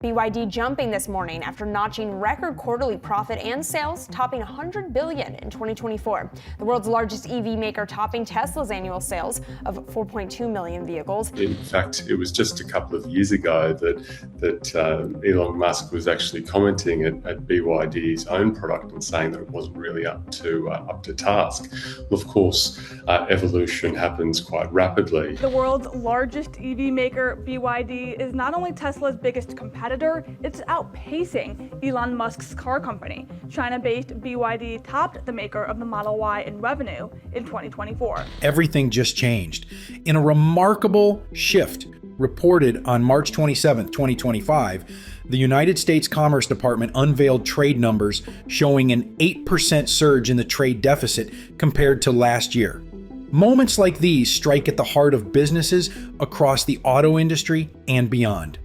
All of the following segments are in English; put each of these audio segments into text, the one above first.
BYD jumping this morning after notching record quarterly profit and sales, topping $100 billion in 2024. The world's largest EV maker topping Tesla's annual sales of 4.2 million vehicles. In fact, it was just a couple of years ago that Elon Musk was actually commenting at BYD's own product and saying that it wasn't really up to task. Well, of course, evolution happens quite rapidly. The world's largest EV maker, BYD, is not only Tesla's biggest competitor, it's outpacing Elon Musk's car company. China-based BYD topped the maker of the Model Y in revenue in 2024. Everything just changed. In a remarkable shift reported on March 27, 2025, the United States Commerce Department unveiled trade numbers showing an 8% surge in the trade deficit compared to last year. Moments like these strike at the heart of businesses across the auto industry and beyond.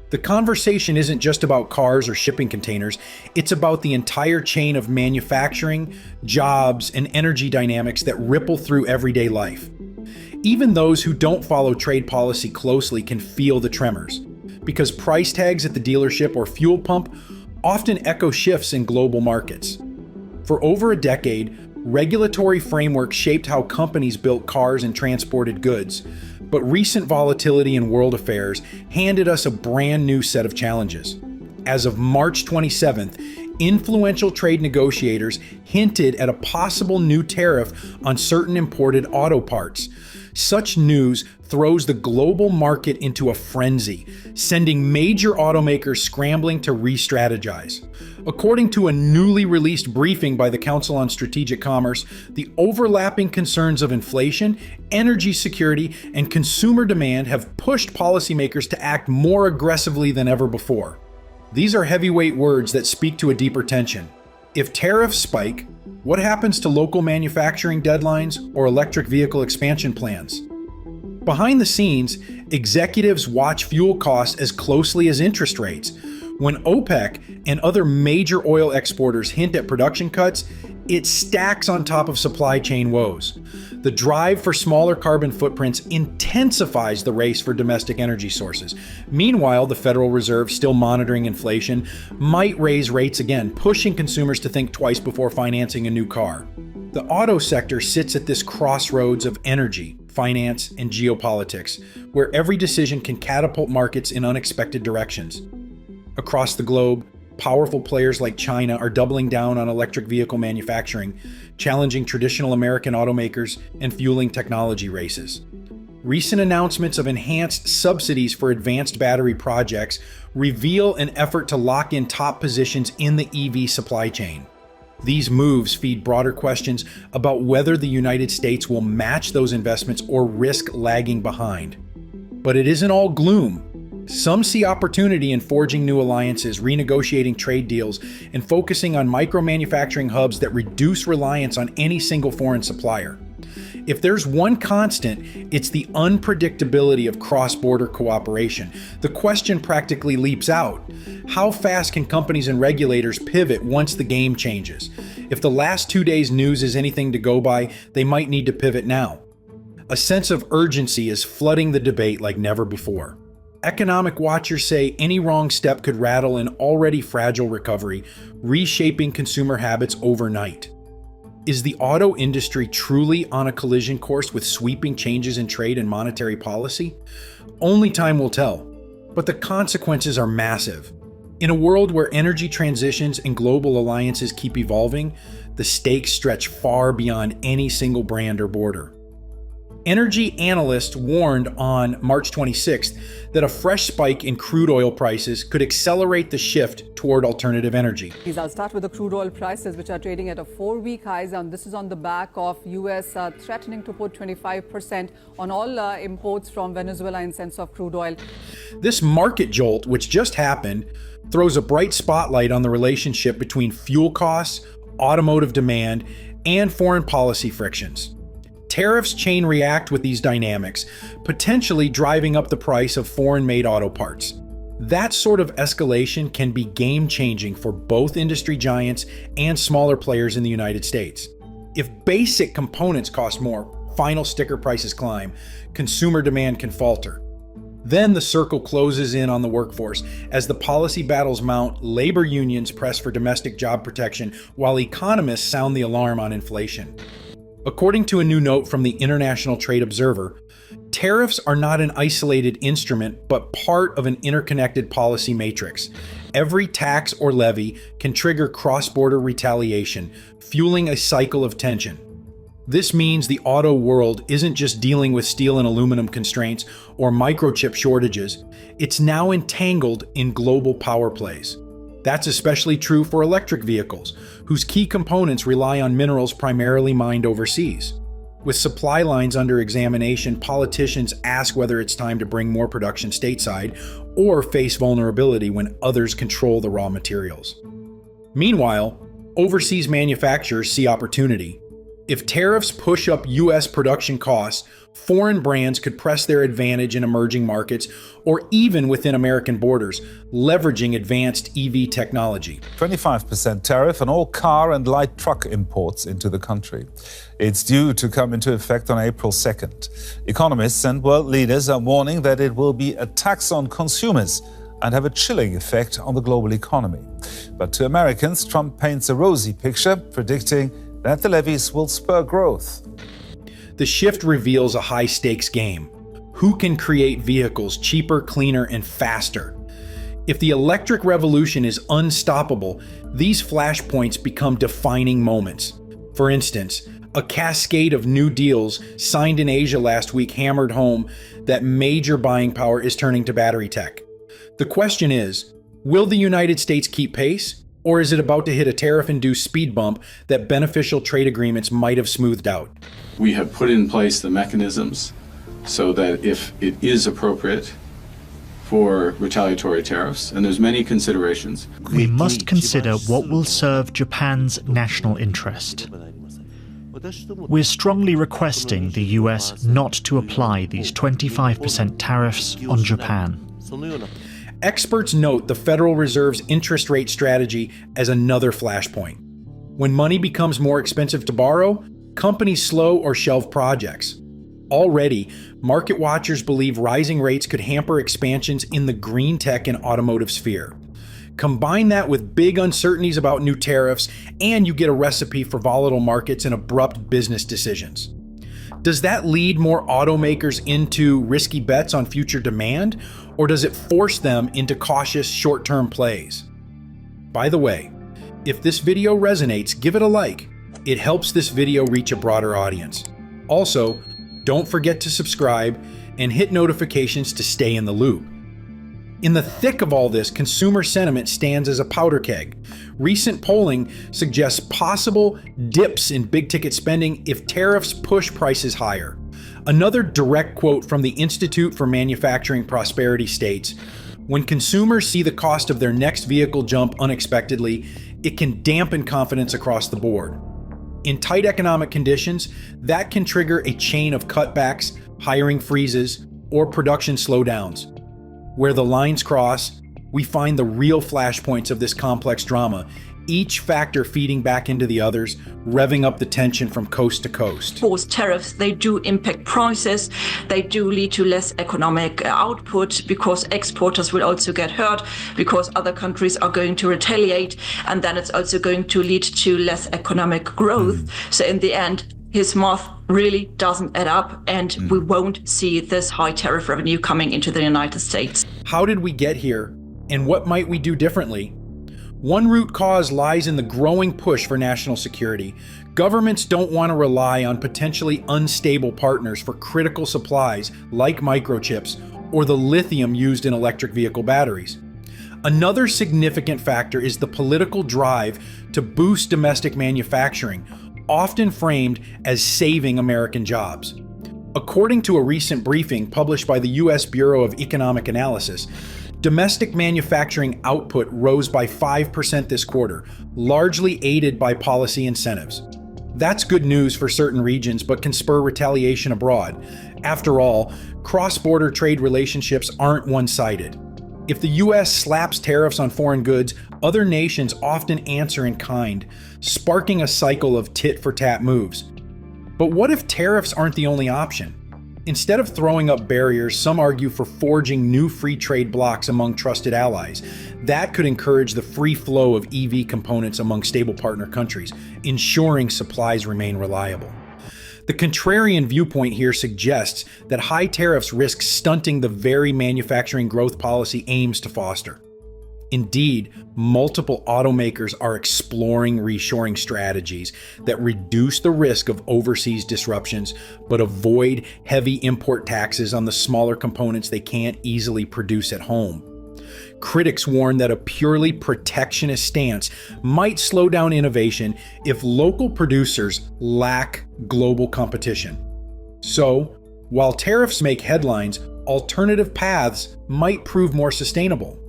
The conversation isn't just about cars or shipping containers, it's about the entire chain of manufacturing, jobs, and energy dynamics that ripple through everyday life. Even those who don't follow trade policy closely can feel the tremors, because price tags at the dealership or fuel pump often echo shifts in global markets. For over a decade, regulatory frameworks shaped how companies built cars and transported goods. But recent volatility in world affairs handed us a brand new set of challenges. As of March 27th, influential trade negotiators hinted at a possible new tariff on certain imported auto parts. Such news throws the global market into a frenzy, sending major automakers scrambling to re-strategize. According to a newly released briefing by the Council on Strategic Commerce, the overlapping concerns of inflation, energy security, and consumer demand have pushed policymakers to act more aggressively than ever before. These are heavyweight words that speak to a deeper tension. If tariffs spike, what happens to local manufacturing deadlines or electric vehicle expansion plans? Behind the scenes, executives watch fuel costs as closely as interest rates. When OPEC and other major oil exporters hint at production cuts, it stacks on top of supply chain woes. The drive for smaller carbon footprints intensifies the race for domestic energy sources. Meanwhile, the Federal Reserve, still monitoring inflation, might raise rates again, pushing consumers to think twice before financing a new car. The auto sector sits at this crossroads of energy, finance, and geopolitics, where every decision can catapult markets in unexpected directions. Across the globe, powerful players like China are doubling down on electric vehicle manufacturing, challenging traditional American automakers and fueling technology races. Recent announcements of enhanced subsidies for advanced battery projects reveal an effort to lock in top positions in the EV supply chain. These moves feed broader questions about whether the United States will match those investments or risk lagging behind. But it isn't all gloom. Some see opportunity in forging new alliances, renegotiating trade deals, and focusing on micro-manufacturing hubs that reduce reliance on any single foreign supplier. If there's one constant, it's the unpredictability of cross-border cooperation. The question practically leaps out: how fast can companies and regulators pivot once the game changes? If the last 2 days' news is anything to go by, they might need to pivot now. A sense of urgency is flooding the debate like never before. Economic watchers say any wrong step could rattle an already fragile recovery, reshaping consumer habits overnight. Is the auto industry truly on a collision course with sweeping changes in trade and monetary policy? Only time will tell, but the consequences are massive. In a world where energy transitions and global alliances keep evolving, the stakes stretch far beyond any single brand or border. Energy analysts warned on March 26th that a fresh spike in crude oil prices could accelerate the shift toward alternative energy. I'll start with the crude oil prices, which are trading at a 4-week highs, and this is on the back of U.S. Threatening to put 25% on all imports from Venezuela in sense of crude oil. This market jolt, which just happened, throws a bright spotlight on the relationship between fuel costs, automotive demand, and foreign policy frictions. Tariffs chain react with these dynamics, potentially driving up the price of foreign-made auto parts. That sort of escalation can be game-changing for both industry giants and smaller players in the United States. If basic components cost more, final sticker prices climb, consumer demand can falter. Then the circle closes in on the workforce as the policy battles mount, labor unions press for domestic job protection, while economists sound the alarm on inflation. According to a new note from the International Trade Observer, tariffs are not an isolated instrument, but part of an interconnected policy matrix. Every tax or levy can trigger cross-border retaliation, fueling a cycle of tension. This means the auto world isn't just dealing with steel and aluminum constraints or microchip shortages, it's now entangled in global power plays. That's especially true for electric vehicles, whose key components rely on minerals primarily mined overseas. With supply lines under examination, politicians ask whether it's time to bring more production stateside or face vulnerability when others control the raw materials. Meanwhile, overseas manufacturers see opportunity. If tariffs push up U.S. production costs, foreign brands could press their advantage in emerging markets or even within American borders, leveraging advanced EV technology. 25% tariff on all car and light truck imports into the country. It's due to come into effect on April 2nd. Economists and world leaders are warning that it will be a tax on consumers and have a chilling effect on the global economy. But to Americans, Trump paints a rosy picture, predicting that the levies will spur growth. The shift reveals a high-stakes game. Who can create vehicles cheaper, cleaner, and faster? If the electric revolution is unstoppable, these flashpoints become defining moments. For instance, a cascade of new deals signed in Asia last week hammered home that major buying power is turning to battery tech. The question is, will the United States keep pace? Or is it about to hit a tariff-induced speed bump that beneficial trade agreements might have smoothed out? We have put in place the mechanisms so that if it is appropriate for retaliatory tariffs, and there's many considerations. We must consider what will serve Japan's national interest. We're strongly requesting the US not to apply these 25% tariffs on Japan. Experts note the Federal Reserve's interest rate strategy as another flashpoint. When money becomes more expensive to borrow, companies slow or shelve projects. Already, market watchers believe rising rates could hamper expansions in the green tech and automotive sphere. Combine that with big uncertainties about new tariffs, and you get a recipe for volatile markets and abrupt business decisions. Does that lead more automakers into risky bets on future demand, or does it force them into cautious short-term plays? By the way, if this video resonates, give it a like. It helps this video reach a broader audience. Also, don't forget to subscribe and hit notifications to stay in the loop. In the thick of all this, consumer sentiment stands as a powder keg. Recent polling suggests possible dips in big-ticket spending if tariffs push prices higher. Another direct quote from the Institute for Manufacturing Prosperity states, "When consumers see the cost of their next vehicle jump unexpectedly, it can dampen confidence across the board. In tight economic conditions, that can trigger a chain of cutbacks, hiring freezes, or production slowdowns. Where the lines cross, we find the real flashpoints of this complex drama, each factor feeding back into the others, revving up the tension from coast to coast." Of course, tariffs, they do impact prices. They do lead to less economic output because exporters will also get hurt because other countries are going to retaliate. And then it's also going to lead to less economic growth. So in the end, his math really doesn't add up, and we won't see this high tariff revenue coming into the United States. How did we get here, and what might we do differently? One root cause lies in the growing push for national security. Governments don't want to rely on potentially unstable partners for critical supplies like microchips or the lithium used in electric vehicle batteries. Another significant factor is the political drive to boost domestic manufacturing, often framed as saving American jobs. According to a recent briefing published by the U.S. Bureau of Economic Analysis, domestic manufacturing output rose by 5% this quarter, largely aided by policy incentives. That's good news for certain regions, but can spur retaliation abroad. After all, cross-border trade relationships aren't one-sided. If the U.S. slaps tariffs on foreign goods, other nations often answer in kind, sparking a cycle of tit-for-tat moves. But what if tariffs aren't the only option? Instead of throwing up barriers, some argue for forging new free trade blocs among trusted allies. That could encourage the free flow of EV components among stable partner countries, ensuring supplies remain reliable. The contrarian viewpoint here suggests that high tariffs risk stunting the very manufacturing growth policy aims to foster. Indeed, multiple automakers are exploring reshoring strategies that reduce the risk of overseas disruptions but avoid heavy import taxes on the smaller components they can't easily produce at home. Critics warn that a purely protectionist stance might slow down innovation if local producers lack global competition. So, while tariffs make headlines, alternative paths might prove more sustainable.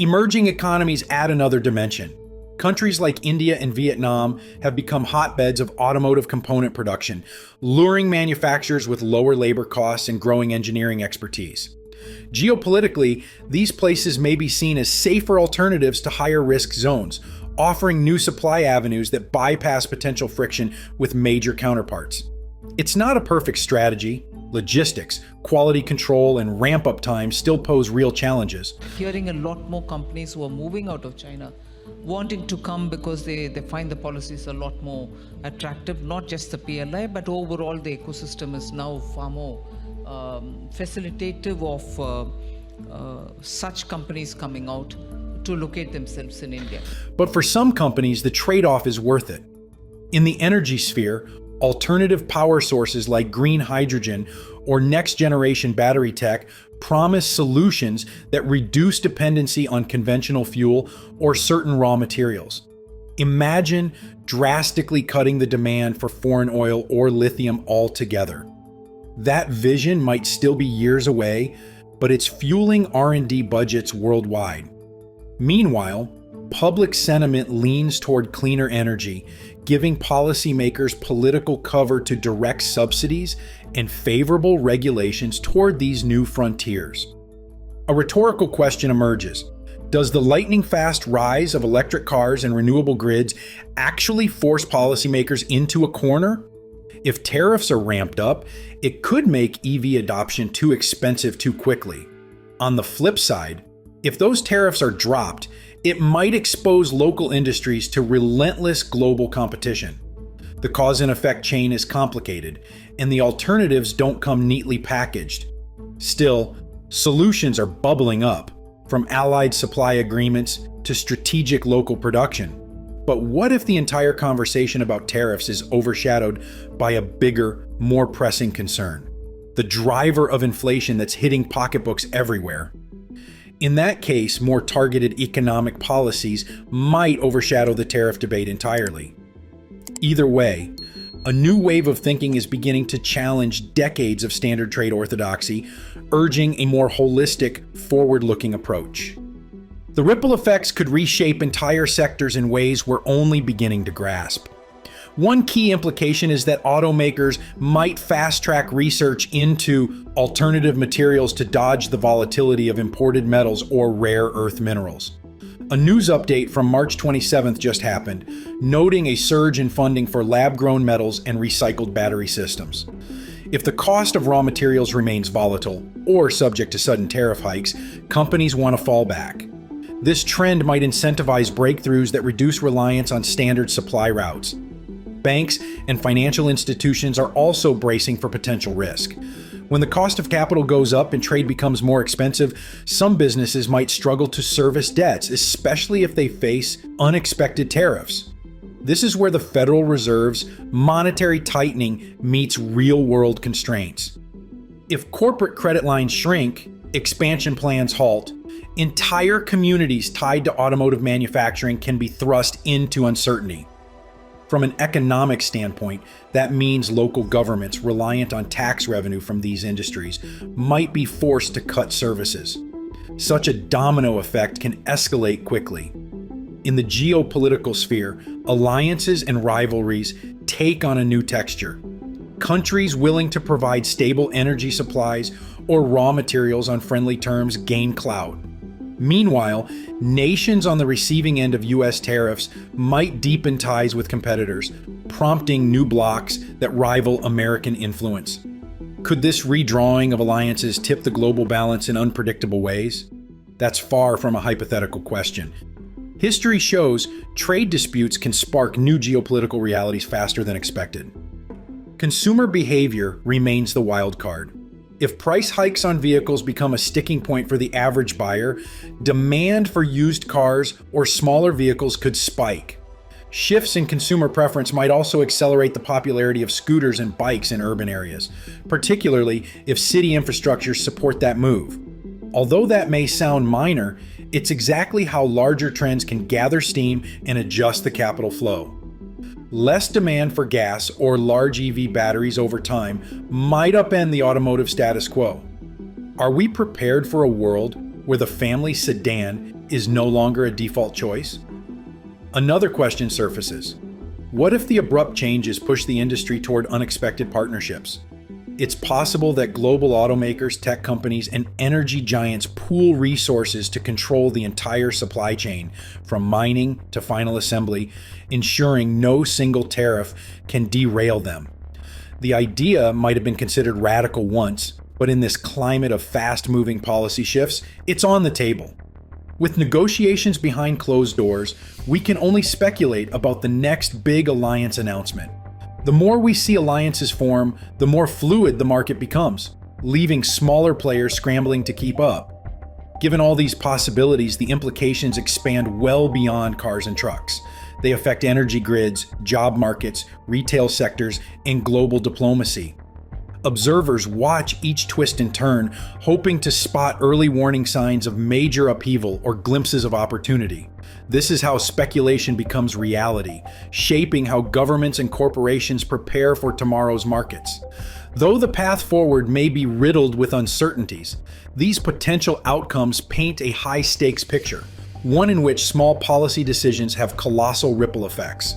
Emerging economies add another dimension. Countries like India and Vietnam have become hotbeds of automotive component production, luring manufacturers with lower labor costs and growing engineering expertise. Geopolitically, these places may be seen as safer alternatives to higher risk zones, offering new supply avenues that bypass potential friction with major counterparts. It's not a perfect strategy. Logistics, quality control, and ramp-up time still pose real challenges. Hearing a lot more companies who are moving out of China, wanting to come because they find the policies a lot more attractive, not just the PLI, but overall the ecosystem is now far more facilitative of such companies coming out to locate themselves in India. But for some companies, the trade-off is worth it. In the energy sphere, alternative power sources like green hydrogen or next-generation battery tech promise solutions that reduce dependency on conventional fuel or certain raw materials. Imagine drastically cutting the demand for foreign oil or lithium altogether. That vision might still be years away, but it's fueling R&D budgets worldwide. Meanwhile, public sentiment leans toward cleaner energy, giving policymakers political cover to direct subsidies and favorable regulations toward these new frontiers. A rhetorical question emerges. Does the lightning-fast rise of electric cars and renewable grids actually force policymakers into a corner? If tariffs are ramped up, it could make EV adoption too expensive too quickly. On the flip side, if those tariffs are dropped, it might expose local industries to relentless global competition. The cause and effect chain is complicated, and the alternatives don't come neatly packaged. Still, solutions are bubbling up, from allied supply agreements to strategic local production. But what if the entire conversation about tariffs is overshadowed by a bigger, more pressing concern? The driver of inflation that's hitting pocketbooks everywhere. In that case, more targeted economic policies might overshadow the tariff debate entirely. Either way, a new wave of thinking is beginning to challenge decades of standard trade orthodoxy, urging a more holistic, forward-looking approach. The ripple effects could reshape entire sectors in ways we're only beginning to grasp. One key implication is that automakers might fast-track research into alternative materials to dodge the volatility of imported metals or rare earth minerals. A news update from March 27th just happened, noting a surge in funding for lab-grown metals and recycled battery systems. If the cost of raw materials remains volatile or subject to sudden tariff hikes, companies want to fall back. This trend might incentivize breakthroughs that reduce reliance on standard supply routes. Banks and financial institutions are also bracing for potential risk. When the cost of capital goes up and trade becomes more expensive, some businesses might struggle to service debts, especially if they face unexpected tariffs. This is where the Federal Reserve's monetary tightening meets real-world constraints. If corporate credit lines shrink, expansion plans halt, entire communities tied to automotive manufacturing can be thrust into uncertainty. From an economic standpoint, that means local governments reliant on tax revenue from these industries might be forced to cut services. Such a domino effect can escalate quickly. In the geopolitical sphere, alliances and rivalries take on a new texture. Countries willing to provide stable energy supplies or raw materials on friendly terms gain clout. Meanwhile, nations on the receiving end of U.S. tariffs might deepen ties with competitors, prompting new blocs that rival American influence. Could this redrawing of alliances tip the global balance in unpredictable ways? That's far from a hypothetical question. History shows trade disputes can spark new geopolitical realities faster than expected. Consumer behavior remains the wild card. If price hikes on vehicles become a sticking point for the average buyer, demand for used cars or smaller vehicles could spike. Shifts in consumer preference might also accelerate the popularity of scooters and bikes in urban areas, particularly if city infrastructures support that move. Although that may sound minor, it's exactly how larger trends can gather steam and adjust the capital flow. Less demand for gas or large EV batteries over time might upend the automotive status quo. Are we prepared for a world where the family sedan is no longer a default choice? Another question surfaces. What if the abrupt changes push the industry toward unexpected partnerships? It's possible that global automakers, tech companies, and energy giants pool resources to control the entire supply chain, from mining to final assembly, ensuring no single tariff can derail them. The idea might have been considered radical once, but in this climate of fast-moving policy shifts, it's on the table. With negotiations behind closed doors, we can only speculate about the next big alliance announcement. The more we see alliances form, the more fluid the market becomes, leaving smaller players scrambling to keep up. Given all these possibilities, the implications expand well beyond cars and trucks. They affect energy grids, job markets, retail sectors, and global diplomacy. Observers watch each twist and turn, hoping to spot early warning signs of major upheaval or glimpses of opportunity. This is how speculation becomes reality, shaping how governments and corporations prepare for tomorrow's markets. Though the path forward may be riddled with uncertainties, these potential outcomes paint a high-stakes picture, one in which small policy decisions have colossal ripple effects.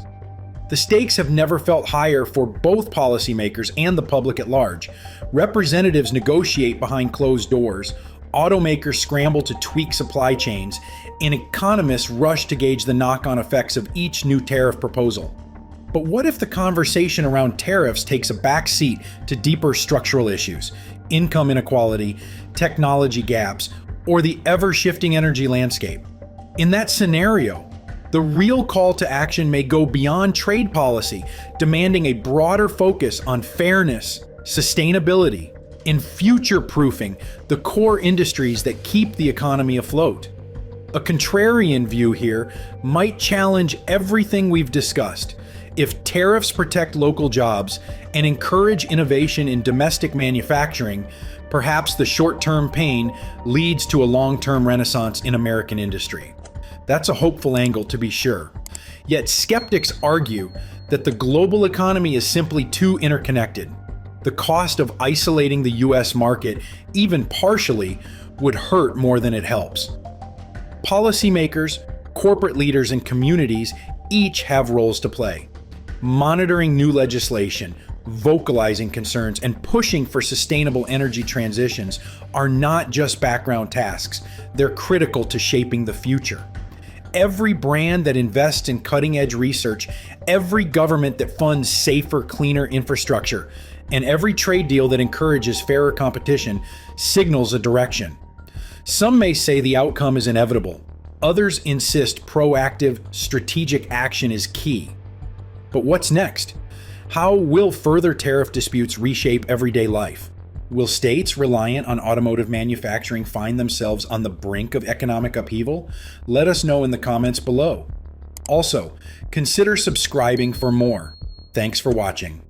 The stakes have never felt higher for both policymakers and the public at large. Representatives negotiate behind closed doors, automakers scramble to tweak supply chains, and economists rush to gauge the knock-on effects of each new tariff proposal. But what if the conversation around tariffs takes a backseat to deeper structural issues, income inequality, technology gaps, or the ever-shifting energy landscape? In that scenario, the real call to action may go beyond trade policy, demanding a broader focus on fairness, sustainability, and future-proofing the core industries that keep the economy afloat. A contrarian view here might challenge everything we've discussed. If tariffs protect local jobs and encourage innovation in domestic manufacturing, perhaps the short-term pain leads to a long-term renaissance in American industry. That's a hopeful angle, to be sure. Yet skeptics argue that the global economy is simply too interconnected. The cost of isolating the US market, even partially, would hurt more than it helps. Policymakers, corporate leaders, and communities each have roles to play. Monitoring new legislation, vocalizing concerns, and pushing for sustainable energy transitions are not just background tasks. They're critical to shaping the future. Every brand that invests in cutting-edge research, every government that funds safer, cleaner infrastructure, and every trade deal that encourages fairer competition signals a direction. Some may say the outcome is inevitable. Others insist proactive, strategic action is key. But what's next? How will further tariff disputes reshape everyday life? Will states reliant on automotive manufacturing find themselves on the brink of economic upheaval? Let us know in the comments below. Also, consider subscribing for more. Thanks for watching.